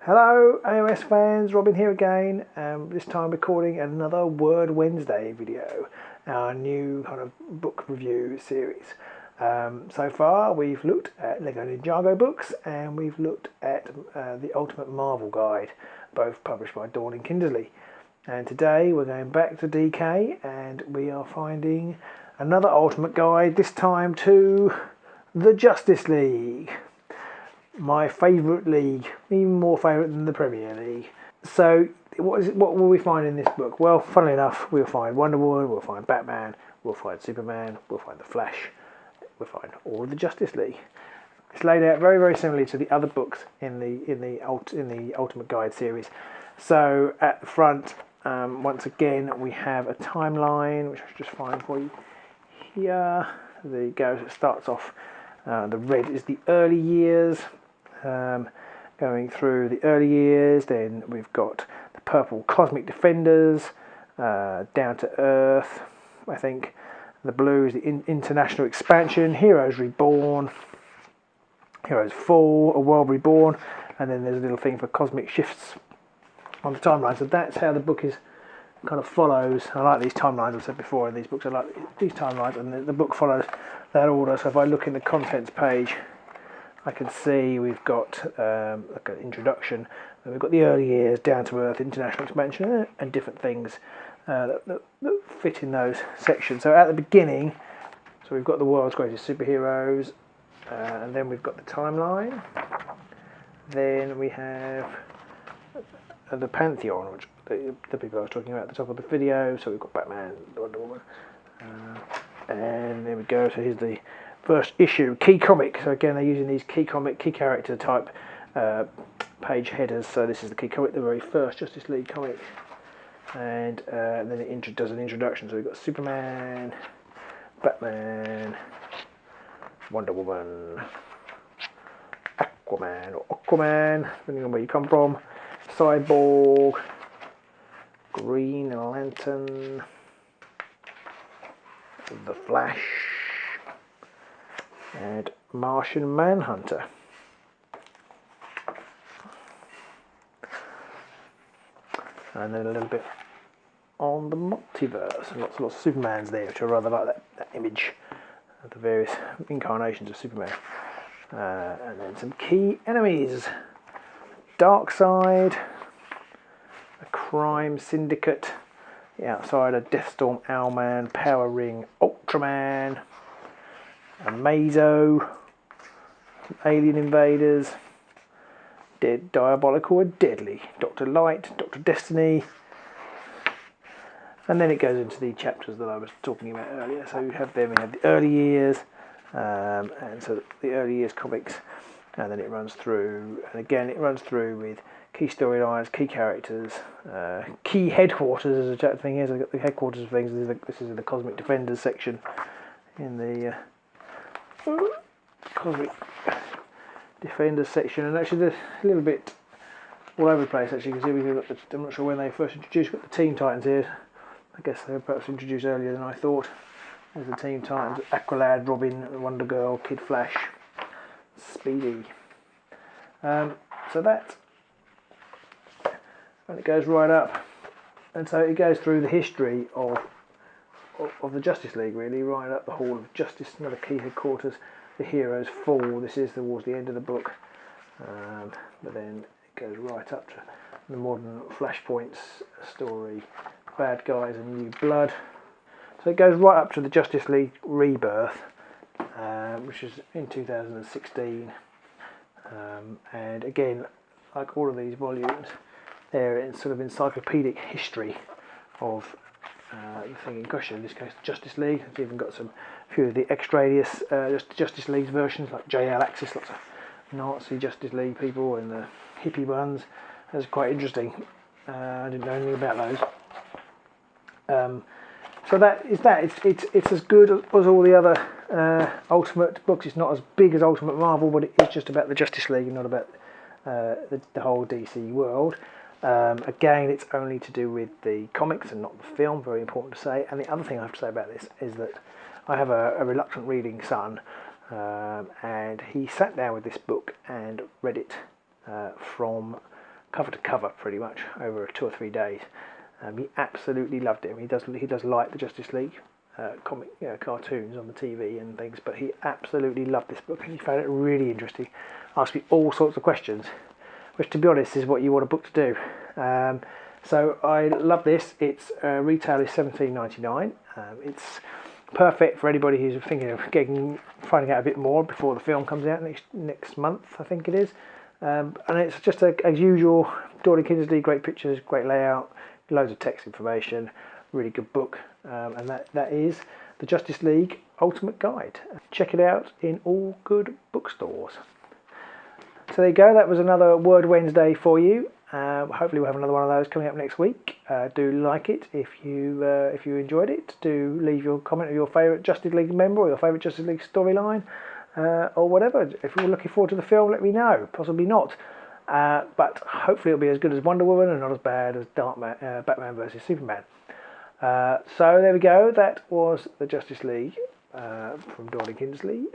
Hello AOS fans, Robin here again, this time recording another Word Wednesday video, our new kind of book review series. So far we've looked at Lego Ninjago books and we've looked at the Ultimate Marvel Guide, both published by Dorling Kindersley. And today we're going back to DK and we are finding another Ultimate Guide, this time to the Justice League. My favourite league, even more favourite than the Premier League. So what will we find in this book? Well, funnily enough, we'll find Wonder Woman, we'll find Batman, we'll find Superman, we'll find the Flash, we'll find all of the Justice League. It's laid out very, very similarly to the other books in the Ultimate Guide series. So at the front, once again, we have a timeline, which I should just find for you here. There you go. It starts off. The red is the early years. Going through the early years, then we've got the purple Cosmic Defenders, Down to Earth, I think. The blue is the International Expansion, Heroes Reborn, Heroes Fall, A World Reborn, and then there's a little thing for Cosmic Shifts on the timeline. So that's how the book is kind of follows. I like these timelines, I've said before in these books, I like these timelines, and the book follows that order. So if I look in the contents page, I can see we've got like an introduction, and we've got the early years, Down to Earth, International Expansion, and different things that fit in those sections. So at the beginning, so we've got the world's greatest superheroes, and then we've got the timeline. Then we have the Pantheon, which the people I was talking about at the top of the video. So we've got Batman, Wonder Woman, and there we go. So here's the first issue, key comic. So again, they're using these key character type page headers. So this is the key comic, the very first Justice League comic, and then it does an introduction. So we've got Superman, Batman, Wonder Woman, Aquaman, depending on where you come from, Cyborg, Green Lantern, the Flash, and Martian Manhunter. And then a little bit on the multiverse, and lots of Supermans there, which I rather like that image of the various incarnations of Superman. And then some key enemies: Darkseid, a crime syndicate, the Outsider, Deathstorm, Owlman, Power Ring, Ultraman, Amazo, alien invaders, Diabolical and Deadly, Dr. Light, Dr. Destiny, and then it goes into the chapters that I was talking about earlier. So we have the early years, and so the early years comics, and then it runs through, and again it runs through with key storylines, key characters, key headquarters. As a chapter thing here, so I've got the headquarters of things. This is the Cosmic Defenders section in the Cosmic Defenders section, and actually there's a little bit all over the place. Actually, you can see we've got I'm not sure when they first introduced, got the Teen Titans here. I guess they were perhaps introduced earlier than I thought. There's the Teen Titans: Aqualad, Robin, Wonder Girl, Kid Flash, Speedy. So that, and it goes right up, and so it goes through the history of the Justice League, really, right up the Hall of Justice, another key headquarters. The heroes fall. This is towards the end of the book, but then it goes right up to the modern Flashpoint's story, Bad Guys and New Blood. So it goes right up to the Justice League Rebirth, which is in 2016, and again, like all of these volumes, they're in sort of encyclopedic history of the thing in question, in this case Justice League. It's even got a few of the extraneous Justice League versions, like JL Axis, lots of Nazi Justice League people and the hippie ones. That's quite interesting. I didn't know anything about those. So that is that. It's as good as all the other Ultimate books. It's not as big as Ultimate Marvel, but it is just about the Justice League and not about the whole DC world. Again, it's only to do with the comics and not the film, very important to say. And the other thing I have to say about this is that I have a reluctant reading son, and he sat down with this book and read it from cover to cover pretty much over 2 or 3 days. He absolutely loved it. He does like the Justice League comic, cartoons on the TV and things, but he absolutely loved this book and he found it really interesting. Asked me all sorts of questions, which, to be honest, is what you want a book to do. So I love this. Its retail is $17.99. It's perfect for anybody who's thinking of finding out a bit more before the film comes out next month, I think it is. And it's just as usual, Dorling Kindersley, great pictures, great layout, loads of text information, really good book. And that is the Justice League Ultimate Guide. Check it out in all good bookstores. So there you go, that was another Word Wednesday for you. Hopefully we'll have another one of those coming up next week. Do like it if you enjoyed it. Do leave your comment of your favourite Justice League member or your favourite Justice League storyline or whatever. If you're looking forward to the film, let me know. Possibly not. But hopefully it'll be as good as Wonder Woman and not as bad as Batman vs Superman. So there we go, that was the Justice League from Dorling Kindersley,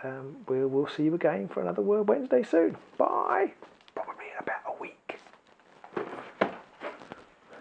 and we'll see you again for another Word Wednesday soon. Bye!